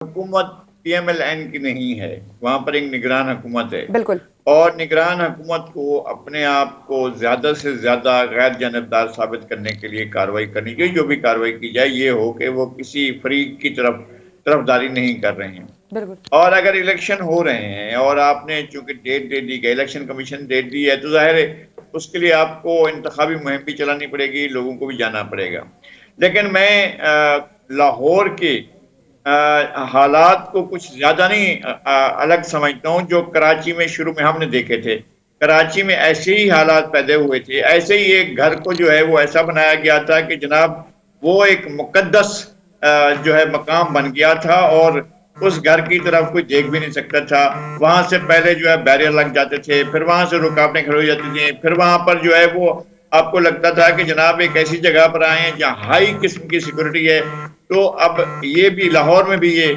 حکومت P M L N کی نہیں ہے، وہاں پر ایک نگران حکومت ہے، بالکل، اور نگران حکومت کو اپنے آپ کو زیادہ سے زیادہ غیر جانبدار ثابت کرنے کے لیے کارروائی کرنی چاہیے. جو بھی کارروائی کی جائے یہ ہو کہ وہ کسی فریق کی طرفداری نہیں کر رہے ہیں. بالکل. اور اگر الیکشن ہو رہے ہیں اور آپ نے چونکہ ڈیٹ دے دی، الیکشن کمیشن ڈیٹ دی ہے، تو ظاہر ہے اس کے لیے آپ کو انتخابی مہم بھی چلانی پڑے گی، لوگوں کو بھی جانا پڑے گا. لیکن میں لاہور کے حالات کو کچھ زیادہ نہیں الگ سمجھتا ہوں جو کراچی میں شروع میں ہم نے دیکھے تھے. کراچی میں ایسے ہی حالات پیدا ہوئے تھے، ایسے ہی ایک گھر کو جو ہے وہ ایسا بنایا گیا تھا کہ جناب وہ ایک مقدس جو ہے مقام بن گیا تھا، اور اس گھر کی طرف کوئی دیکھ بھی نہیں سکتا تھا. وہاں سے پہلے جو ہے بیریئر لگ جاتے تھے، پھر وہاں سے رکاوٹیں کھڑی ہو جاتی تھیں، پھر وہاں پر جو ہے وہ آپ کو لگتا تھا کہ جناب ایک ایسی جگہ پر آئے ہیں جہاں ہائی قسم کی سیکورٹی ہے. تو اب یہ بھی لاہور میں بھی یہ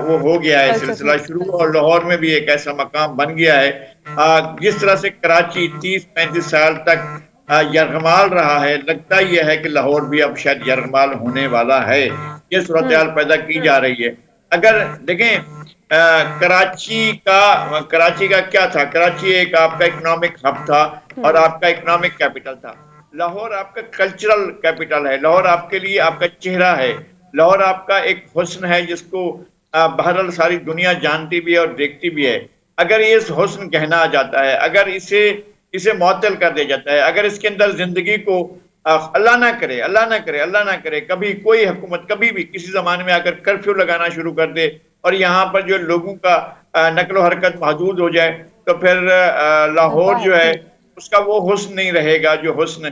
وہ ہو گیا ہے سلسلہ شروع، اور لاہور میں بھی ایک ایسا مقام بن گیا ہے. جس طرح سے کراچی 30-35 سال تک یرغمال رہا ہے، لگتا یہ ہے کہ لاہور بھی اب شاید یرغمال ہونے والا ہے. یہ صورتحال پیدا کی جا رہی ہے. اگر دیکھیں کراچی کا کیا تھا، کراچی ایک آپ کا اکنامک ہب تھا اور آپ کا اکنامک کیپٹل تھا. لاہور آپ کا کلچرل کیپٹل ہے، لاہور آپ کے لیے آپ کا چہرہ ہے، لاہور آپ کا ایک حسن ہے جس کو بہرحال ساری دنیا جانتی بھی ہے اور دیکھتی بھی ہے. اگر یہ حسن گہنا آ جاتا ہے، اگر اسے معطل کر دیا جاتا ہے، اگر اس کے اندر زندگی کو اللہ نہ کرے کبھی کوئی حکومت کبھی بھی کسی زمانے میں اگر کرفیو لگانا شروع کر دے اور یہاں پر جو لوگوں کا نقل و حرکت محدود ہو جائے، تو پھر لاہور جو ہے اس کا وہ حسن نہیں رہے گا جو حسن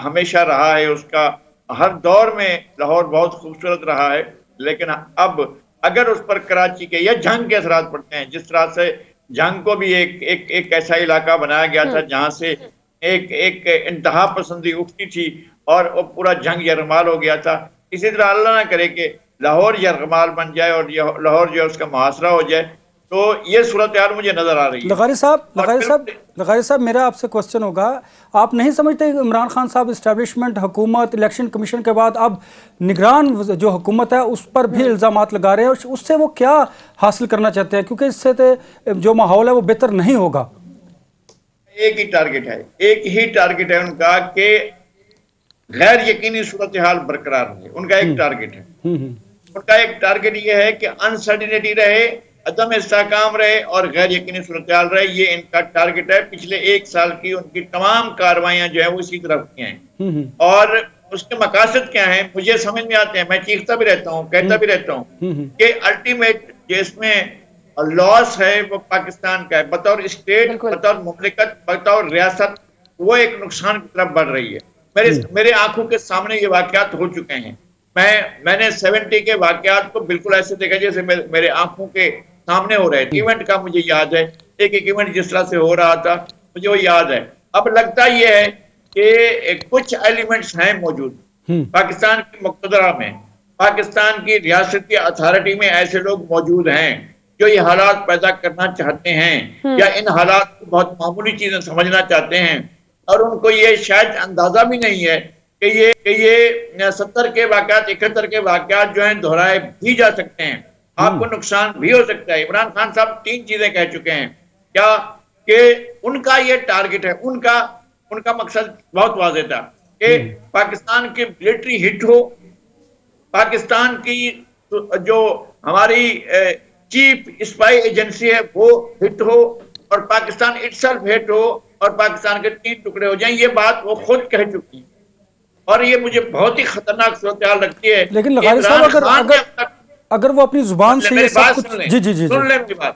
ہمیشہ رہا ہے. اس کا ہر دور میں لاہور بہت خوبصورت رہا ہے. لیکن اب اگر اس پر کراچی کے یا جنگ کے اثرات پڑتے ہیں، جس طرح سے جنگ کو بھی ایک ایسا علاقہ بنایا گیا تھا جہاں سے ایک انتہا پسندی اٹھتی تھی اور پورا جنگ یرغمال ہو گیا تھا. اسی طرح اللہ نہ کرے کہ لاہور یرغمال بن جائے اور لاہور جو ہے اس کا محاصرہ ہو جائے. تو یہ صورتحال مجھے نظر آ رہی ہے. لغاری صاحب میرا آپ سے کوسچن ہوگا، آپ نہیں سمجھتے عمران خان صاحب اسٹیبلشمنٹ حکومت الیکشن کمیشن کے بعد اب نگران جو حکومت ہے اس پر بھی الزامات لگا رہے ہیں، اس سے وہ کیا حاصل کرنا چاہتے ہیں؟ کیونکہ اس سے جو ماحول ہے وہ بہتر نہیں ہوگا. ایک ہی ٹارگٹ ہے ان کا کہ غیر یقینی صورتحال برقرار رہے. ان کا ایک ٹارگٹ ہے. ان کا ایک ٹارگٹ یہ ہے کہ انسرٹینٹی رہے، عدم استحکام رہے اور غیر یقینی صورتحال رہے. یہ ان کا ٹارگٹ ہے. پچھلے 1 سال کی ان کی تمام کاروائیاں جو ہیں وہ اسی طرف کی ہیں. اور اس کے مقاصد کیا ہیں مجھے سمجھ میں آتے ہیں. میں چیختا بھی رہتا ہوں، کہتا بھی رہتا ہوں کہ الٹیمیٹ جس میں لاس ہے وہ پاکستان کا ہے، بطور اسٹیٹ، بطور مملکت، بطور ریاست وہ ایک نقصان کی طرف بڑھ رہی ہے. میرے آنکھوں کے سامنے یہ واقعات ہو چکے ہیں. میں نے 70 کے واقعات کو بالکل ایسے دیکھا جیسے میرے آنکھوں کے سامنے ہو رہے تھے. ایونٹ کا مجھے یاد ہے، ایک ایونٹ جس طرح سے ہو رہا تھا مجھے وہ یاد ہے. اب لگتا یہ ہے کہ کچھ ایلیمنٹس ہیں موجود پاکستان کی مقتدرہ میں، پاکستان کی ریاستی اتھارٹی میں ایسے لوگ موجود ہیں جو یہ حالات پیدا کرنا چاہتے ہیں یا ان حالات کو بہت معمولی چیزیں سمجھنا چاہتے ہیں، اور ان کو یہ شاید اندازہ بھی نہیں ہے کہ یہ 70 کے واقعات 71 کے واقعات جو ہیں دہرائے بھی جا سکتے ہیں. آپ کو نقصان بھی ہو سکتا ہے. عمران خان صاحب 3 چیزیں کہہ چکے ہیں کیا کہ ان کا یہ ٹارگٹ ہے. ان کا مقصد بہت واضح تھا کہ پاکستان کی ملٹری ہٹ ہو، پاکستان کی جو ہماری چیف اسپائی ایجنسی ہے وہ ہٹ ہو، اور پاکستان اٹسیلف ہٹ ہو، اور پاکستان کے 3 ٹکڑے ہو جائیں. یہ بات وہ خود کہہ چکی ہیں اور یہ مجھے بہت ہی خطرناک صورتحال لگتی ہے. لیکن لغاری صاحب اگر وہ اپنی زبان سے یہ سب کچھ سن لیں میری بات،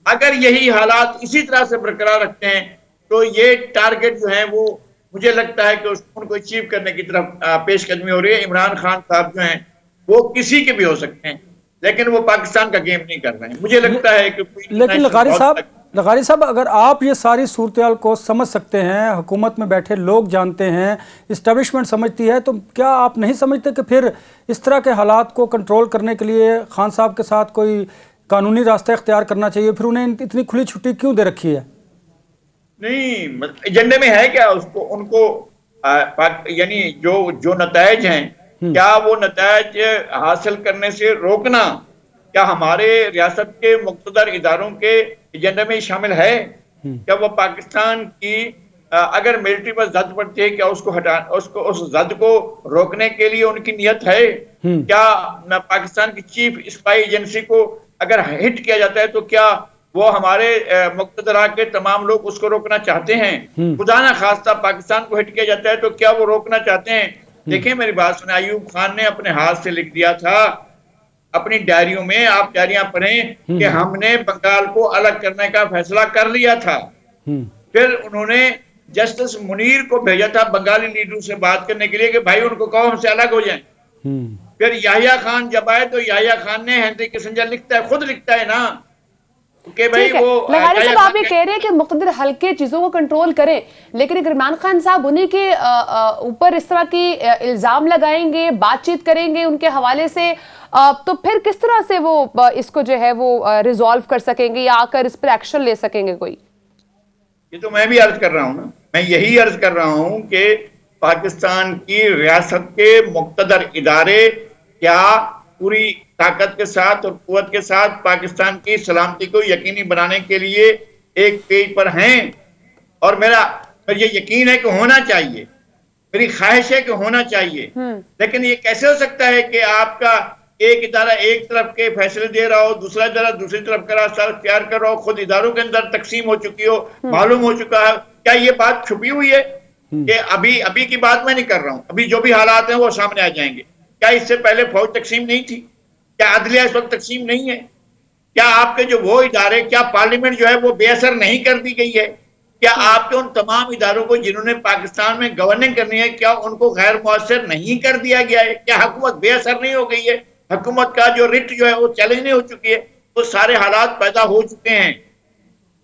اگر یہی حالات اسی طرح سے برقرار رکھتے ہیں تو یہ ٹارگٹ جو ہیں وہ مجھے لگتا ہے کہ ان کو اچیو کرنے کی طرف پیش قدمی ہو رہی ہے. عمران خان صاحب جو ہیں وہ کسی کے بھی ہو سکتے ہیں لیکن وہ پاکستان کا گیم نہیں کر رہے ہیں. مجھے لگتا ہے کہ لیکن لغاری صاحب اگر آپ یہ ساری صورتحال کو سمجھ سکتے ہیں، حکومت میں بیٹھے لوگ جانتے ہیں، اسٹیبلشمنٹ سمجھتی ہے، تو کیا آپ نہیں سمجھتے کہ پھر اس طرح کے حالات کو کنٹرول کرنے کے لیے خان صاحب کے ساتھ کوئی قانونی راستہ اختیار کرنا چاہیے؟ پھر انہیں اتنی کھلی چھٹی کیوں دے رکھی ہے؟ نہیں، ایجنڈے میں ہے کیا ان کو یعنی جو نتائج ہیں کیا وہ نتائج حاصل کرنے سے روکنا کیا ہمارے ریاست کے مقتدر اداروں کے ایجنڈے میں شامل ہے؟ کیا وہ پاکستان کی اگر ملٹری پر زد پڑتی ہے کیا اس زد کو روکنے کے لیے ان کی نیت ہے؟ کیا پاکستان کی چیف اسپائی ایجنسی کو اگر ہٹ کیا جاتا ہے تو کیا وہ ہمارے مقتدرہ کے تمام لوگ اس کو روکنا چاہتے ہیں؟ خدا نہ خواستہ پاکستان کو ہٹ کیا جاتا ہے تو کیا وہ روکنا چاہتے ہیں؟ دیکھیں میری بات سنیں، ایوب خان نے اپنے ہاتھ سے لکھ دیا تھا اپنی ڈائریوں میں، آپ ڈائریاں پڑھیں کہ ہم نے بنگال کو الگ کرنے کا فیصلہ کر لیا تھا۔ پھر انہوں نے جسٹس منیر کو بھیجا تھا بنگالی لیڈروں سے بات کرنے کے لیے کہ بھائی ان کو کہو ہم سے الگ ہو جائیں۔ پھر یحییٰ خان جب آئے تو یحییٰ خان نے ہنری کسنجر لکھتا ہے، خود لکھتا ہے نا کہ بھائی وہ لغاری صاحب آپ یہ کہہ رہے ہیں کہ مقتدر حلقے چیزوں کو کنٹرول کریں، لیکن اگر عمران خان صاحب انہیں کے اوپر اس طرح کی الزام لگائیں گے، بات چیت کریں گے ان کے حوالے سے، تو پھر کس طرح سے وہ اس کو جو ہے وہ ریزالو کر سکیں گے یا آ کر اس پر ایکشن لے سکیں گے کوئی؟ یہ تو میں بھی عرض کر رہا ہوں نا، میں یہی عرض کر رہا ہوں کہ پاکستان کی ریاست کے مقتدر ادارے کیا پوری طاقت کے ساتھ اور قوت کے ساتھ پاکستان کی سلامتی کو یقینی بنانے کے لیے ایک پیج پر ہیں؟ اور میرا یہ یقین ہے کہ ہونا چاہیے، میری خواہش ہے کہ ہونا چاہیے، لیکن یہ کیسے ہو سکتا ہے کہ آپ کا ایک ادارہ ایک طرف کے فیصلے دے رہا ہو، دوسرا ادارہ دوسری طرف کا راستہ اختیار کر رہا ہو، خود اداروں کے اندر تقسیم ہو چکی ہو، معلوم ہو چکا ہے؟ کیا یہ بات چھپی ہوئی ہے کہ ابھی کی بات میں نہیں کر رہا ہوں، ابھی جو بھی حالات ہیں وہ سامنے آ جائیں گے؟ کیا اس سے پہلے فوج تقسیم نہیں تھی؟ کیا عدلیہ اس وقت تقسیم نہیں ہے؟ کیا آپ کے جو وہ ادارے، کیا پارلیمنٹ جو ہے وہ بے اثر نہیں کر دی گئی ہے؟ کیا آپ کے ان تمام اداروں کو جنہوں نے پاکستان میں گورننگ کرنی ہے کیا ان کو غیر مؤثر نہیں کر دیا گیا ہے؟ کیا حکومت بے اثر نہیں ہو گئی ہے؟ حکومت کا جو رٹ جو ہے وہ چیلنج نہیں ہو چکی ہے؟ وہ سارے حالات پیدا ہو چکے ہیں،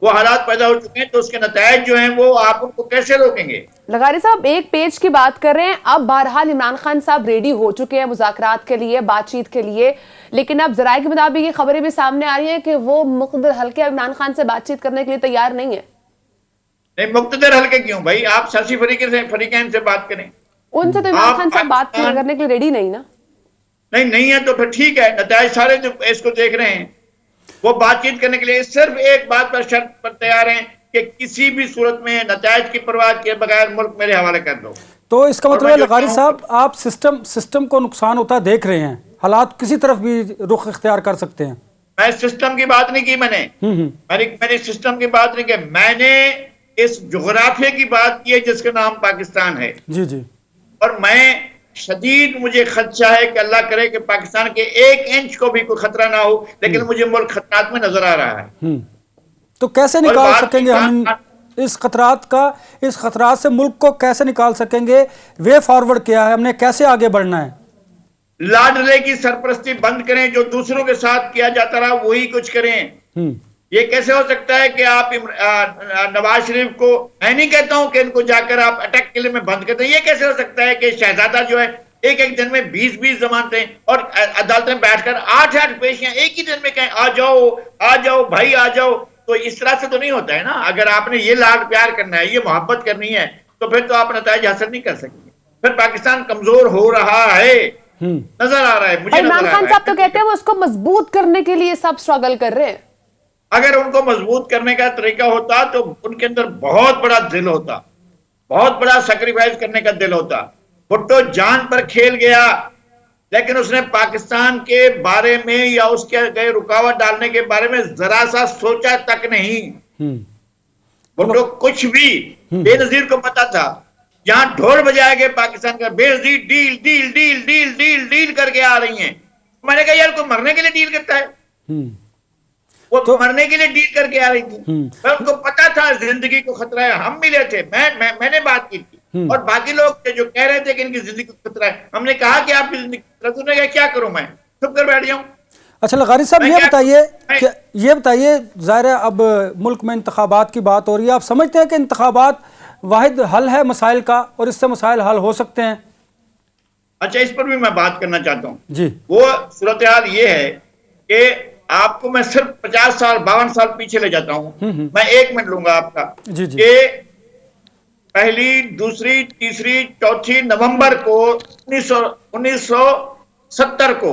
وہ حالات پیدا ہو چکے ہیں، تو اس کے نتائج جو ہیں وہ آپ ان کو کیسے روکیں گے؟ لغاری صاحب ایک پیج کی بات کر رہے ہیں، اب بہرحال عمران خان صاحب ریڈی ہو چکے ہیں مذاکرات کے لیے، بات چیت کے لیے، لیکن اب ذرائع کے مطابق یہ خبریں بھی سامنے آ رہی ہیں کہ وہ مقتدر حلقے عمران خان سے بات چیت کرنے کے لیے تیار نہیں ہے۔ نہیں، مقتدر حلقے کیوں بھائی؟ آپ سیاسی فریقین سے بات کریں، ان سے تو عمران خان صاحب بات کرنے کے لیے ریڈی نہیں نا؟ نہیں ہے تو پھر ٹھیک ہے، نتائج سارے جو اس کو دیکھ رہے ہیں وہ بات چیت کرنے کے لیے صرف ایک بات پر شرط پر تیار ہیں کہ کسی بھی صورت میں نتائج کی پرواہ کیے بغیر ملک میرے حوالے کر دو۔ تو اس کا مطلب ہے لغاری صاحب آپ سسٹم کو نقصان ہوتا دیکھ رہے ہیں، حالات کسی طرف بھی رخ اختیار کر سکتے ہیں؟ میں سسٹم کی بات نہیں کی، میں نے سسٹم کی بات نہیں کی، میں نے اس جغرافیہ کی بات کی ہے جس کا نام پاکستان ہے۔ جی اور میں شدید مجھے خدشہ ہے کہ اللہ کرے کہ پاکستان کے 1 انچ کو بھی کوئی خطرہ نہ ہو، لیکن مجھے ملک خطرات میں نظر آ رہا ہے۔ تو کیسے نکال سکیں گے ہم اس خطرات سے ملک کو کیسے نکال سکیں گے؟ وے فارورڈ کیا ہے؟ ہم نے کیسے آگے بڑھنا ہے؟ لاڈلے کی سرپرستی بند کریں، جو دوسروں کے ساتھ کیا جاتا رہا وہی کچھ کریں۔ یہ کیسے ہو سکتا ہے کہ آپ نواز شریف کو، میں نہیں کہتا ہوں کہ ان کو جا کر آپ اٹیک کے لیے میں بند کرتے ہیں، یہ کیسے ہو سکتا ہے کہ شہزادہ جو ہے ایک دن میں 20 ضمانتیں اور عدالتیں بیٹھ کر 8 پیشیاں ایک ہی دن میں کہیں آ جاؤ بھائی آ جاؤ، تو اس طرح سے تو نہیں ہوتا ہے نا۔ اگر آپ نے یہ لاڈ پیار کرنا ہے، یہ محبت کرنی ہے، تو پھر تو آپ نتائج حاصل نہیں کر سکیں گے۔ پھر پاکستان کمزور ہو رہا ہے، نظر آ رہا ہے مجھے۔ عمران خان صاحب تو کہتے ہیں وہ اس کو مضبوط کرنے کے لیے سب سٹرگل کر رہے ہیں۔ اگر ان کو مضبوط کرنے کا طریقہ ہوتا تو ان کے اندر بہت بڑا دل ہوتا، بہت بڑا سیکریفائز کرنے کا دل ہوتا۔ بھٹو جان پر کھیل گیا، لیکن اس نے پاکستان کے بارے میں یا اس کے گئے رکاوٹ ڈالنے کے بارے میں ذرا سا سوچا تک نہیں۔ بھٹو کچھ بھی، بے نظیر کو پتا تھا جہاں ڈھول بجائے گئے پاکستان کا، Benazir deal deal deal deal deal deal کر کے آ رہی ہیں۔ میں نے کہا یار کوئی مرنے کے لیے ڈیل کرتا ہے؟ وہ مرنے کے لیے ڈیل کر کے آ رہی تھی۔ ان کو پتا تھا زندگی کو خطرہ ہے، ہم ملے تھے، میں نے بات کی تھی، اور باقی لوگ تھے جو کہہ رہے تھے کہ ان کی زندگی کو خطرہ ہے۔ ہم نے کہا کہ آپ کی زندگی کو خطرہ ہے، انہوں نے کہا کیا کروں میں، چپ کر بیٹھ جاؤں۔ اچھا لغاری صاحب یہ بتائیے ظاہر ہے اب ملک میں انتخابات کی بات ہو رہی ہے، آپ سمجھتے ہیں کہ انتخابات واحد حل ہے مسائل کا اور اس سے مسائل حل ہو سکتے ہیں؟ اچھا اس پر بھی میں بات کرنا چاہتا ہوں جی۔ وہ صورتحال یہ ہے کہ آپ کو میں صرف 50 سال 52 سال پیچھے لے جاتا ہوں، میں 1 منٹ لوں گا آپ کا، کہ پہلی دوسری تیسری چوتھی نومبر کو 1970 کو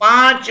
5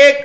1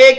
1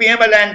PMLN